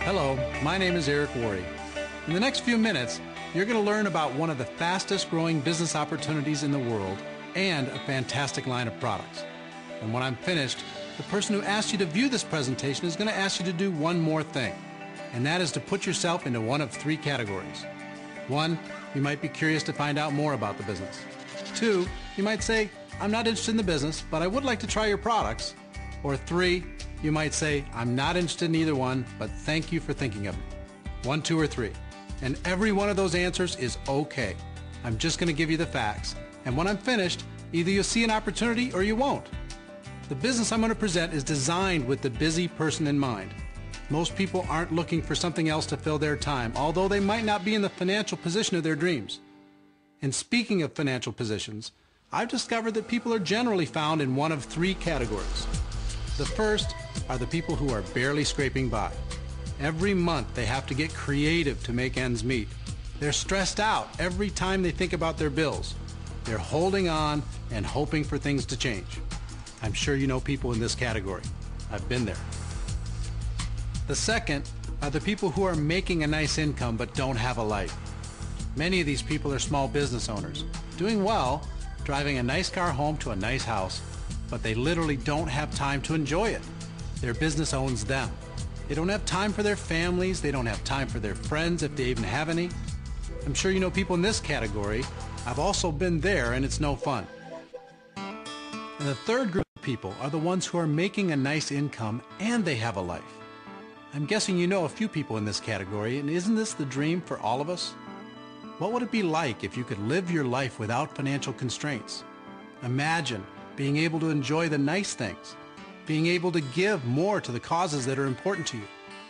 Hello, my name is Eric Worre. In the next few minutes, you're going to learn about one of the fastest growing business opportunities in the world and a fantastic line of products. And when I'm finished, the person who asked you to view this presentation is going to ask you to do one more thing, and that is to put yourself into one of three categories. 1, you might be curious to find out more about the business. 2, you might say, I'm not interested in the business, but I would like to try your products. Or 3, you might say, I'm not interested in either one, but thank you for thinking of me. 1, 2, or 3. And every one of those answers is okay. I'm just going to give you the facts. And when I'm finished, either you'll see an opportunity or you won't. The business I'm going to present is designed with the busy person in mind. Most people aren't looking for something else to fill their time, although they might not be in the financial position of their dreams. And speaking of financial positions, I've discovered that people are generally found in one of three categories. The first are the people who are barely scraping by. Every month they have to get creative to make ends meet. They're stressed out every time they think about their bills. They're holding on and hoping for things to change. I'm sure you know people in this category. I've been there. The second are the people who are making a nice income but don't have a life. Many of these people are small business owners, doing well, driving a nice car home to a nice house, but they literally don't have time to enjoy it. Their business owns them. They don't have time for their families. They don't have time for their friends if they even have any. I'm sure you know people in this category. I've also been there, and it's no fun. And the third group of people are the ones who are making a nice income and they have a life. I'm guessing you know a few people in this category, and isn't this the dream for all of us? What would it be like if you could live your life without financial constraints? Imagine being able to enjoy the nice things, being able to give more to the causes that are important to you,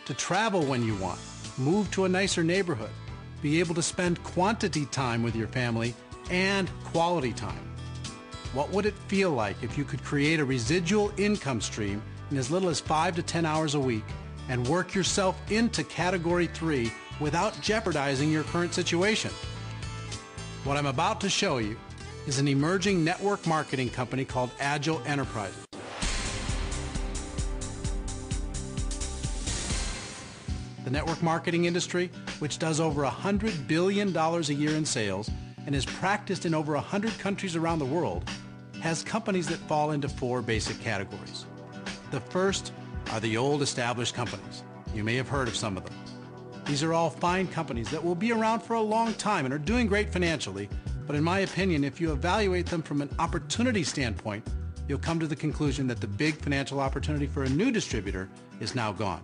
to travel when you want, move to a nicer neighborhood, be able to spend quantity time with your family and quality time. What would it feel like if you could create a residual income stream in as little as 5 to 10 hours a week and work yourself into Category 3 without jeopardizing your current situation? What I'm about to show you is an emerging network marketing company called Agel Enterprises. The network marketing industry, which does over $100 billion a year in sales and is practiced in over 100 countries around the world, has companies that fall into 4 basic categories. The first are the old established companies. You may have heard of some of them. These are all fine companies that will be around for a long time and are doing great financially, but in my opinion, if you evaluate them from an opportunity standpoint, you'll come to the conclusion that the big financial opportunity for a new distributor is now gone.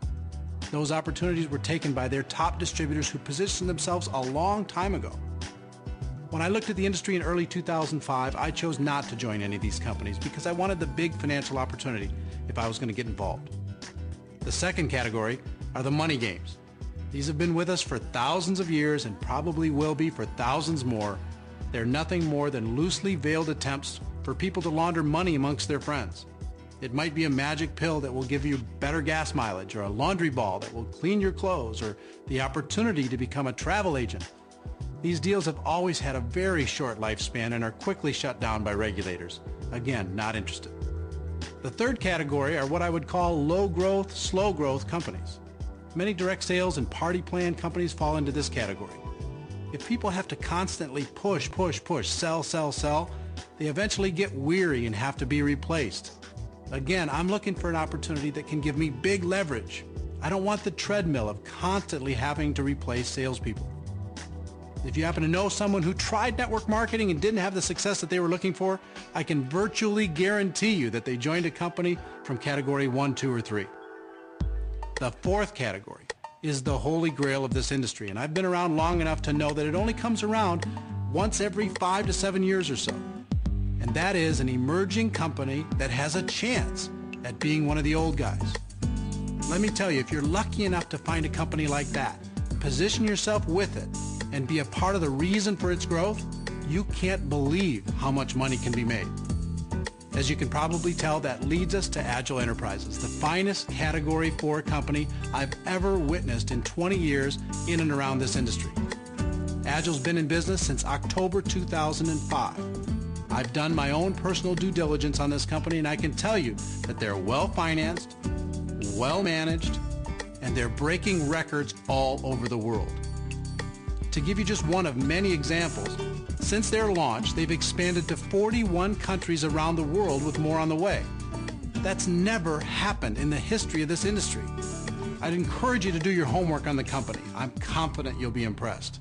Those opportunities were taken by their top distributors who positioned themselves a long time ago. When I looked at the industry in early 2005, I chose not to join any of these companies because I wanted the big financial opportunity if I was going to get involved. The second category are the money games. These have been with us for thousands of years and probably will be for thousands more. They're nothing more than loosely veiled attempts for people to launder money amongst their friends. It might be a magic pill that will give you better gas mileage, or a laundry ball that will clean your clothes, or the opportunity to become a travel agent. These deals have always had a very short lifespan and are quickly shut down by regulators. Again, not interested. The third category are what I would call low-growth, slow-growth companies. Many direct sales and party plan companies fall into this category. If people have to constantly push, sell, they eventually get weary and have to be replaced. Again, I'm looking for an opportunity that can give me big leverage. I don't want the treadmill of constantly having to replace salespeople. If you happen to know someone who tried network marketing and didn't have the success that they were looking for, I can virtually guarantee you that they joined a company from category 1, 2, or 3. The fourth category is the holy grail of this industry, and I've been around long enough to know that it only comes around once every 5 to 7 years or so. And that is an emerging company that has a chance at being one of the old guys. Let me tell you, if you're lucky enough to find a company like that, position yourself with it, and be a part of the reason for its growth, you can't believe how much money can be made. As you can probably tell, that leads us to Agel Enterprises, the finest Category 4 company I've ever witnessed in 20 years in and around this industry. Agel's been in business since October 2005. I've done my own personal due diligence on this company, and I can tell you that they're well-financed, well-managed, and and they're breaking records all over the world. To give you just one of many examples, since their launch, they've expanded to 41 countries around the world with more on the way. That's never happened in the history of this industry. I'd encourage you to do your homework on the company. I'm confident you'll be impressed.